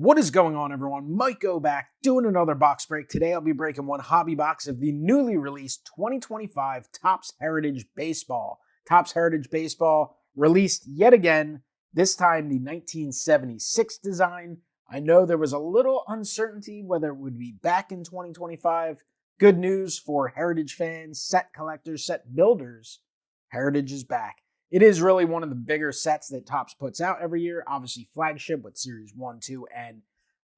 What is going on, everyone? MikeO back doing another box break. Today I'll be breaking one hobby box of the newly released 2025 Topps Heritage Baseball. Topps Heritage Baseball released yet again, this time the 1976 design. I know there was a little uncertainty whether it would be back in 2025. Good news for Heritage fans, set collectors, set builders. Heritage is back. It is really one of the bigger sets that Topps puts out every year. Obviously, flagship with Series 1, 2, and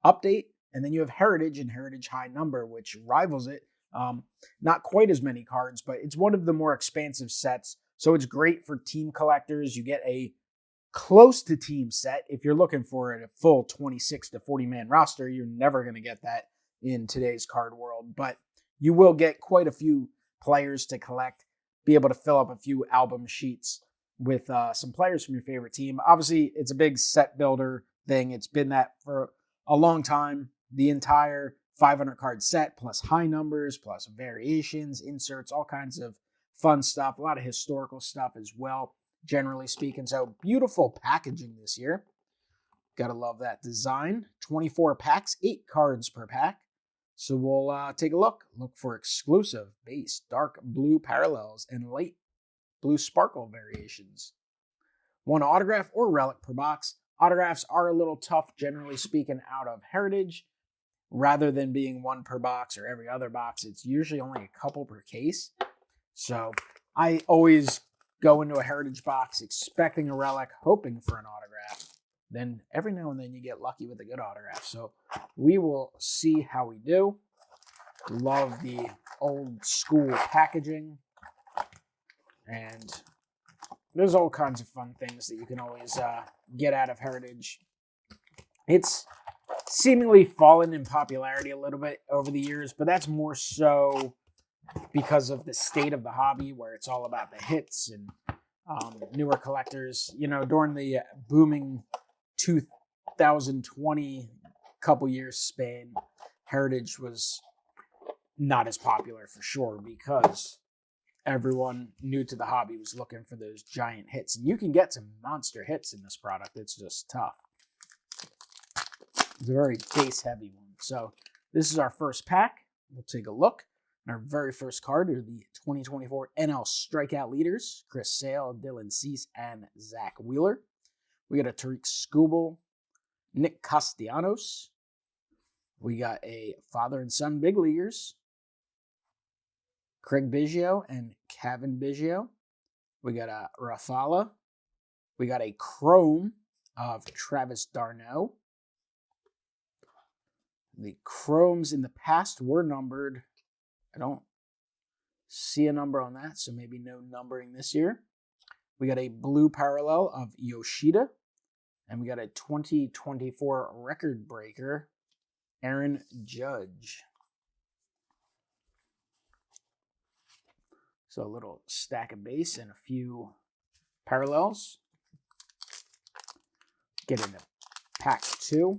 Update. And then you have Heritage and Heritage High Number, which rivals it. Not quite as many cards, but it's one of the more expansive sets. So it's great for team collectors. You get a close to team set. If you're looking for a full 26 to 40 man roster, you're never going to get that in today's card world. But you will get quite a few players to collect, be able to fill up a few album sheets with some players from your favorite team. Obviously, it's a big set builder thing. It's been that for a long time. The entire 500 card set, plus high numbers, plus variations, inserts, all kinds of fun stuff. A lot of historical stuff as well, generally speaking. So beautiful packaging this year. Gotta love that design. 24 packs, 8 cards per pack. So we'll take a look. Look for exclusive base, dark blue parallels, and light blue sparkle variations. One autograph or relic per box. Autographs are a little tough, generally speaking, out of Heritage. Rather than being one per box or every other box, it's usually only a couple per case. So I always go into a Heritage box expecting a relic, hoping for an autograph. Then every now and then you get lucky with a good autograph. So we will see how we do. Love the old school packaging. And there's all kinds of fun things that you can always get out of Heritage. It's seemingly fallen in popularity a little bit over the years, but that's more so because of the state of the hobby, where it's all about the hits and newer collectors. You know, during the booming 2020 couple years span, Heritage was not as popular for sure, because everyone new to the hobby was looking for those giant hits. And you can get some monster hits in this product. It's just tough. It's a very base heavy one. So this is our first pack. We'll take a look. And our very first card are the 2024 NL Strikeout Leaders, Chris Sale, Dylan Cease, and Zach Wheeler. We got a Tariq Skubal, Nick Castellanos. We got a father and son big leaguers, Craig Biggio and Kevin Biggio. We got a Rafala. We got a Chrome of Travis d'Arnaud. The Chromes in the past were numbered. I don't see a number on that, so maybe no numbering this year. We got a blue parallel of Yoshida. And we got a 2024 record breaker, Aaron Judge. So a little stack of base and a few parallels. Get into pack 2.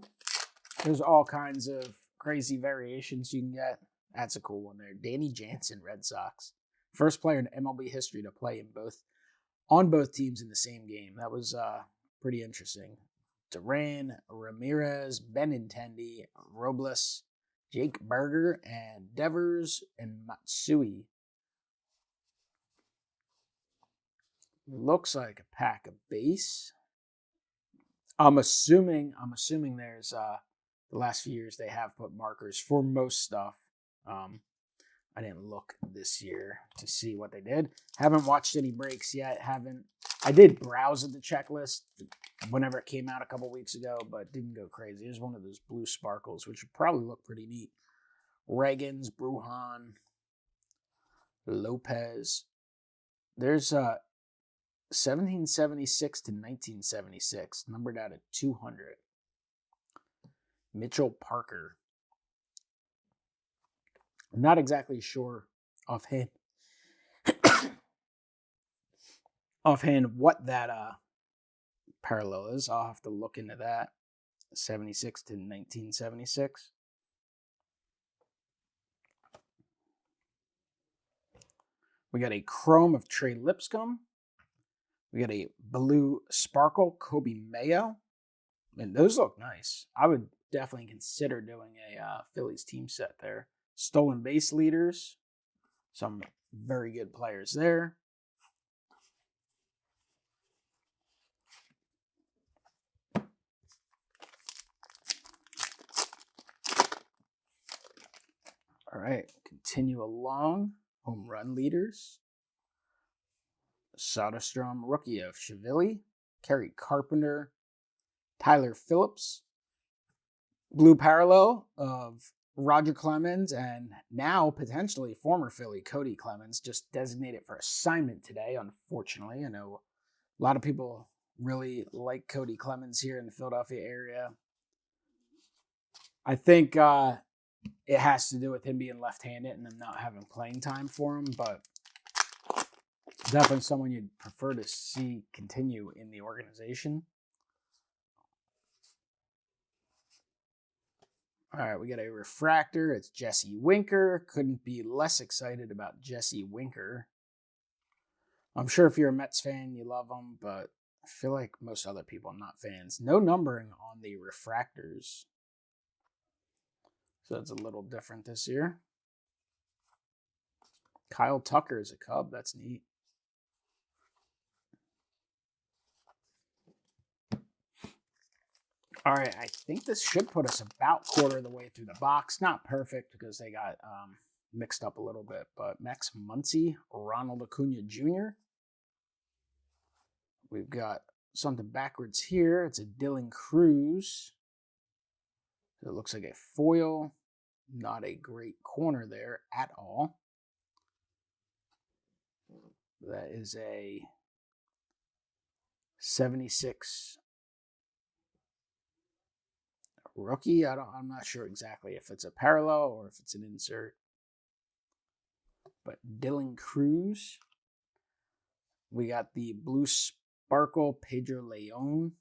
There's all kinds of crazy variations you can get. That's a cool one there. Danny Jansen, Red Sox. First player in MLB history to play on both teams in the same game. That was pretty interesting. Duran, Ramirez, Benintendi, Robles, Jake Berger, and Devers, and Matsui. Looks like a pack of base. I'm assuming there's the last few years they have put markers for most stuff. I didn't look this year to see what they did. Haven't watched any breaks yet. I did browse at the checklist whenever it came out a couple weeks ago, but didn't go crazy. Here's one of those blue sparkles, which would probably look pretty neat. Regans, Brujan, Lopez. There's 1776 to 1976, numbered out at 200. Mitchell Parker. I'm not exactly sure offhand what that parallel is. I'll have to look into that. 76 to 1976. We got a Chrome of Trey Lipscomb. We got a blue sparkle Kobe Mayo. And those look nice. I would definitely consider doing a Phillies team set there. Stolen base leaders. Some very good players there. All right, continue along. Home run leaders. Soderstrom, rookie of Cheville. Kerry Carpenter. Tyler Phillips. Blue parallel of Roger Clemens, and now potentially former Philly Cody Clemens, just designated for assignment today, unfortunately. I know a lot of people really like Cody Clemens here in the Philadelphia area. I think it has to do with him being left-handed and them not having playing time for him, but definitely someone you'd prefer to see continue in the organization. All right, we got a refractor. It's Jesse Winker. Couldn't be less excited about Jesse Winker. I'm sure if you're a Mets fan, you love him, but I feel like most other people are not fans. No numbering on the refractors. So it's a little different this year. Kyle Tucker is a Cub. That's neat. All right, I think this should put us about quarter of the way through the box. Not perfect because they got mixed up a little bit, but Max Muncy, Ronald Acuna Jr. We've got something backwards here. It's a Dylan Cruz. It looks like a foil. Not a great corner there at all. That is a 76 rookie. I'm not sure exactly if it's a parallel or if it's an insert. But Dylan Cruz. We got the blue sparkle Pedro Leon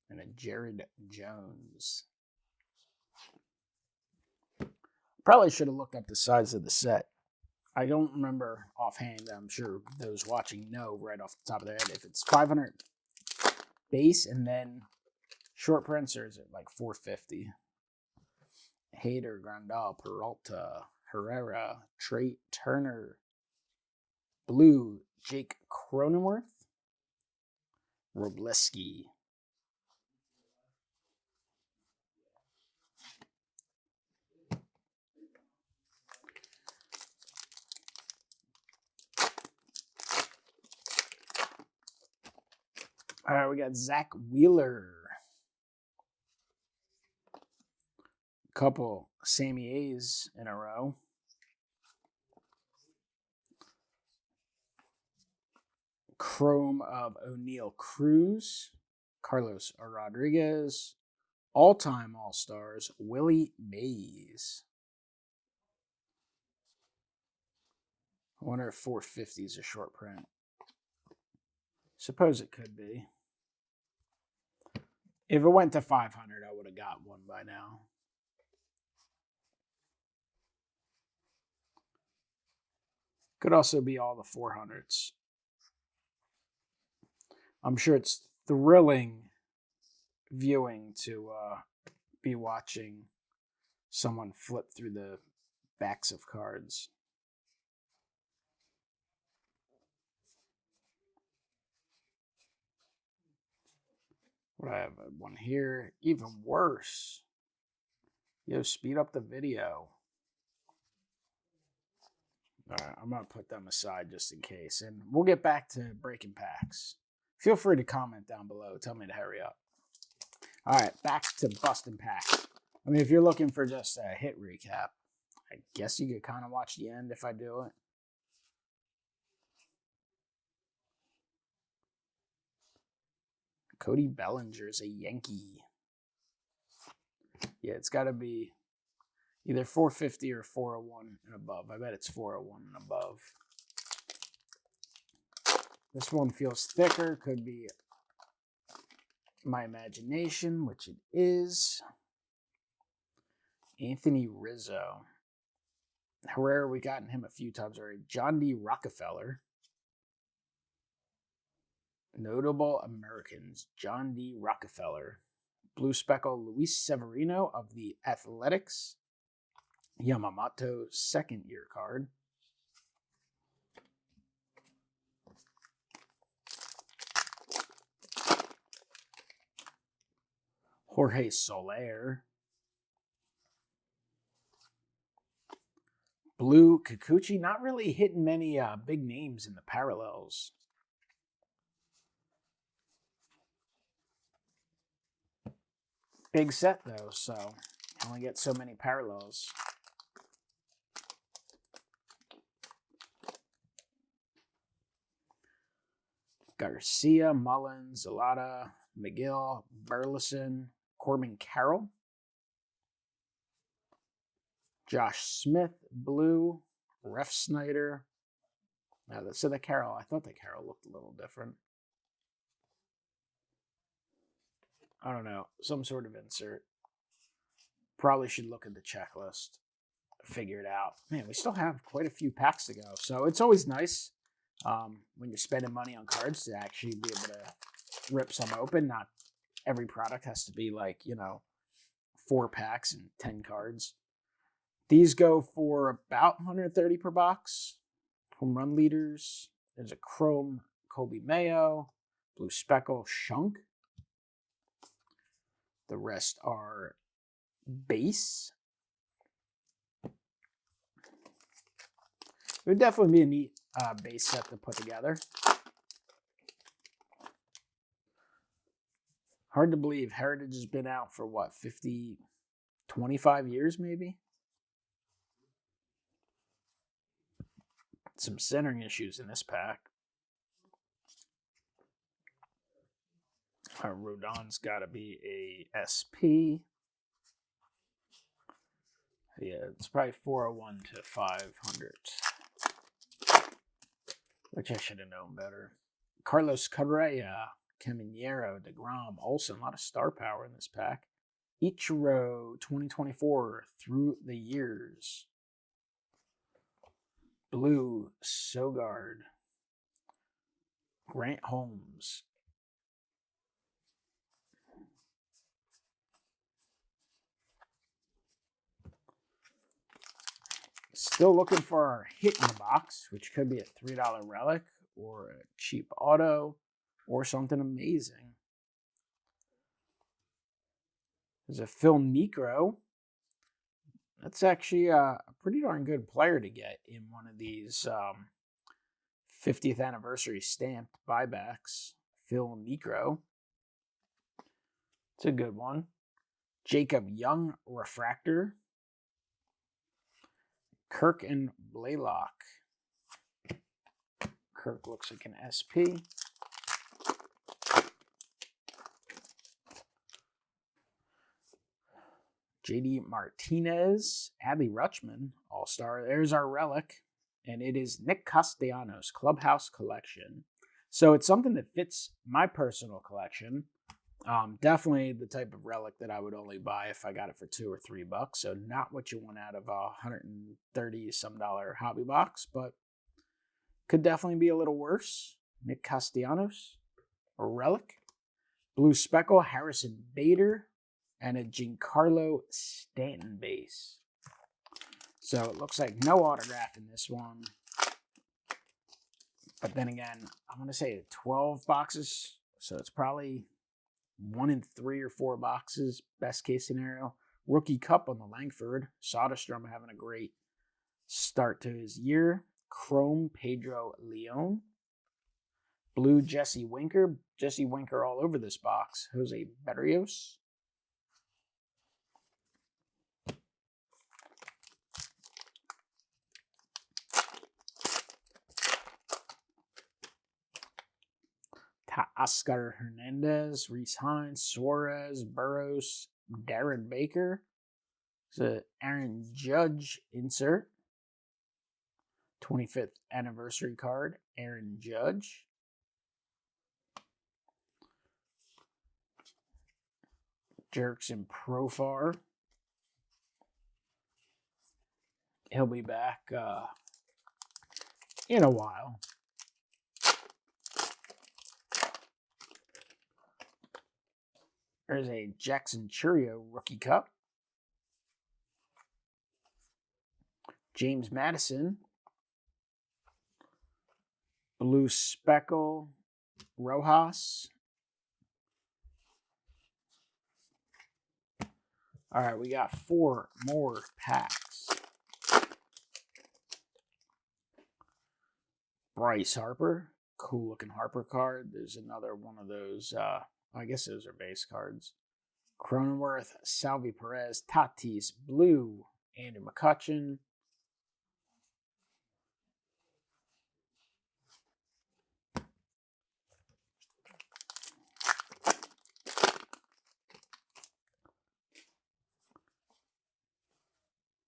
and a Jared Jones. Probably should have looked up the size of the set. I don't remember offhand. I'm sure those watching know right off the top of their head if it's 500 base and then short prints, or is it like 450? Hader, Grandal, Peralta, Herrera, Trey Turner, blue Jake Cronenworth, Robleski. All right, we got Zach Wheeler. Couple Sammy A's in a row. Chrome of O'Neal Cruz, Carlos Rodriguez, all-time All-Stars, Willie Mays. I wonder if 450 is a short print. Suppose it could be. If it went to 500, I would have got one by now. Could also be all the 400s. I'm sure it's thrilling viewing to be watching someone flip through the backs of cards. What I have one here, even worse. Yo, speed up the video. All right, I'm going to put them aside just in case. And we'll get back to breaking packs. Feel free to comment down below. Tell me to hurry up. All right, back to busting packs. I mean, if you're looking for just a hit recap, I guess you could kind of watch the end if I do it. Cody Bellinger's a Yankee. Yeah, it's got to be either 450 or 401 and above. I bet it's 401 and above. This one feels thicker. Could be my imagination, which it is. Anthony Rizzo. Herrera, we gotten him a few times already. John D. Rockefeller. Notable Americans. John D. Rockefeller. Blue Speckle, Luis Severino of the Athletics. Yamamoto second-year card. Jorge Soler. Blue Kikuchi, not really hitting many big names in the parallels. Big set, though, so you only get so many parallels. Garcia, Mullins, Zalata, McGill, Burleson, Corbin Carroll. Josh Smith, blue. Ref Snyder. So the Carroll, I thought the Carroll looked a little different. I don't know, some sort of insert. Probably should look at the checklist, figure it out. Man, we still have quite a few packs to go, so it's always nice when you're spending money on cards to actually be able to rip some open. Not every product has to be like, 4 packs and 10 cards. These go for about $130 per box. Home run leaders. There's a chrome Kobe Mayo, blue speckle Shunk. The rest are base. It would definitely be a neat base set to put together. Hard to believe Heritage has been out for what, 25 years maybe? Some centering issues in this pack. Rodon's got to be a SP. Yeah, it's probably 401 to 500. Which I should have known better. Carlos Correa, Caminero, DeGrom, Olsen. A lot of star power in this pack. Ichiro 2024 through the years. Blue, Sogard. Grant Holmes. Still looking for our hit in the box, which could be a $3 relic or a cheap auto or something amazing. There's a Phil Niekro. That's actually a pretty darn good player to get in one of these 50th anniversary stamped buybacks. Phil Niekro. It's a good one. Jacob Young refractor. Kirk and Blaylock. Kirk looks like an SP. JD Martinez, Adley Rutschman, All-Star. There's our relic, and it is Nick Castellanos Clubhouse Collection. So it's something that fits my personal collection. Definitely the type of relic that I would only buy if I got it for $2 or $3. So not what you want out of a $130-some hobby box, but could definitely be a little worse. Nick Castellanos, a relic. Blue speckle, Harrison Bader, and a Giancarlo Stanton base. So it looks like no autograph in this one. But then again, I'm going to say 12 boxes, so it's probably 1 in 3 or 4 boxes, best case scenario. Rookie Cup on the Langford. Soderstrom having a great start to his year. Chrome Pedro Leon. Blue Jesse Winker. Jesse Winker all over this box. Jose Berrios. Oscar Hernandez, Reese Hines, Suarez, Burrows, Darren Baker. It's an Aaron Judge insert. 25th anniversary card, Aaron Judge. Jerkson Profar. He'll be back in a while. There's a Jackson Churio Rookie Cup. James Madison. Blue Speckle Rojas. All right, we got 4 more packs. Bryce Harper. Cool looking Harper card. There's another one of those. I guess those are base cards. Cronenworth, Salvi Perez, Tatis, Blue, Andrew McCutchen.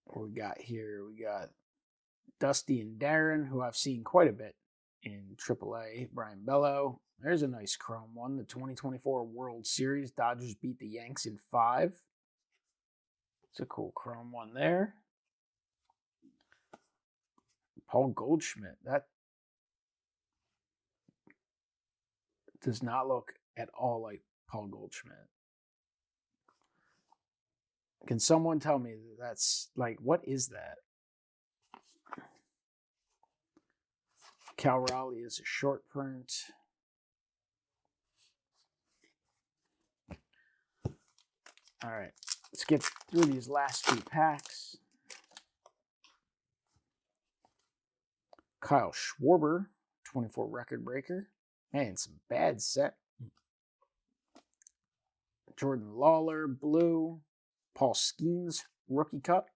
What we got here? We got Dusty and Darren, who I've seen quite a bit in AAA. Brian Bello. There's a nice chrome one. The 2024 World Series. Dodgers beat the Yanks in 5. It's a cool chrome one there. Paul Goldschmidt. That does not look at all like Paul Goldschmidt. Can someone tell me that's like, what is that? Cal Raleigh is a short print. All right, let's get through these last 2 packs. Kyle Schwarber, 24 record breaker. Man, some bad set. Jordan Lawler, blue. Paul Skeens, Rookie Cup.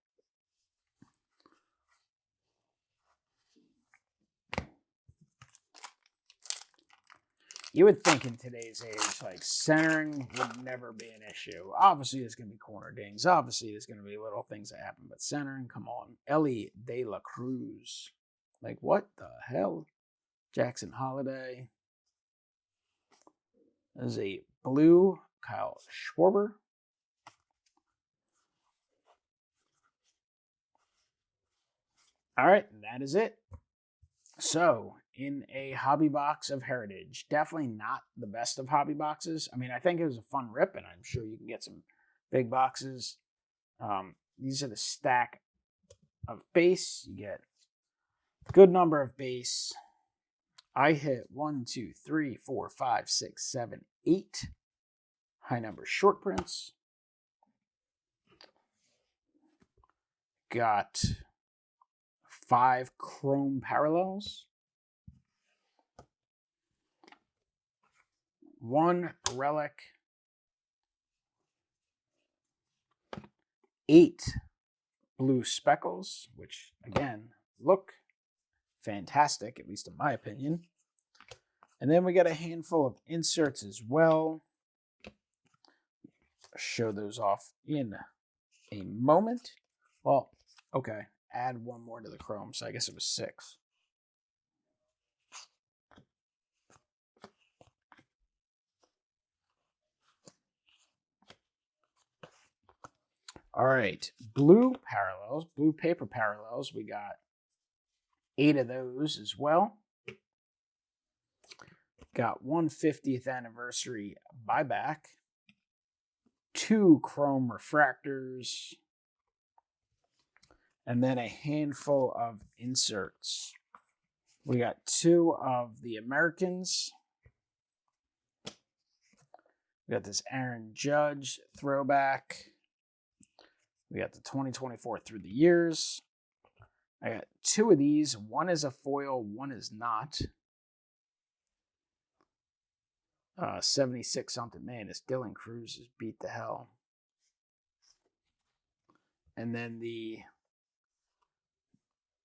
You would think in today's age, like, centering would never be an issue. Obviously, there's going to be corner dings. Obviously, there's going to be little things that happen. But centering, come on. Ellie De La Cruz. Like, what the hell? Jackson Holiday. There's a blue Kyle Schwarber. All right, that is it. So, in a hobby box of Heritage, definitely not the best of hobby boxes. I mean, I think it was a fun rip, and I'm sure you can get some big boxes. These are the stack of base. You get a good number of base. I hit 1, 2, 3, 4, 5, 6, 7, 8 high number short prints. Got 5 chrome parallels. 1 relic. 8 blue speckles, which again look fantastic, at least in my opinion. And then we got a handful of inserts as well. I'll show those off in a moment. Well, okay. Add 1 more to the chrome, so I guess it was 6. All right, blue parallels, blue paper parallels. We got 8 of those as well. Got 150th anniversary buyback. 2 chrome refractors. And then a handful of inserts. We got 2 of the Americans. We got this Aaron Judge throwback. We got the 2024 through the years. I got 2 of these. 1 is a foil, 1 is not. 76 something. Man, this Dylan Cruz is beat the hell. And then the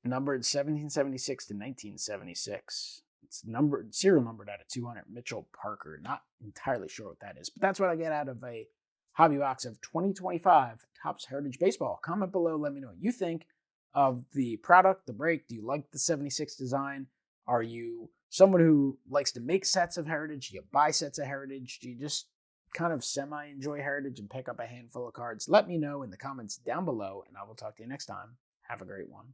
numbered 1776 to 1976. It's numbered, serial numbered out of 200. Mitchell Parker. Not entirely sure what that is, but that's what I get out of a hobby box of 2025 Topps Heritage Baseball. Comment below. Let me know what you think of the product, the break. Do you like the 76 design? Are you someone who likes to make sets of Heritage? Do you buy sets of Heritage? Do you just kind of semi-enjoy Heritage and pick up a handful of cards? Let me know in the comments down below, and I will talk to you next time. Have a great one.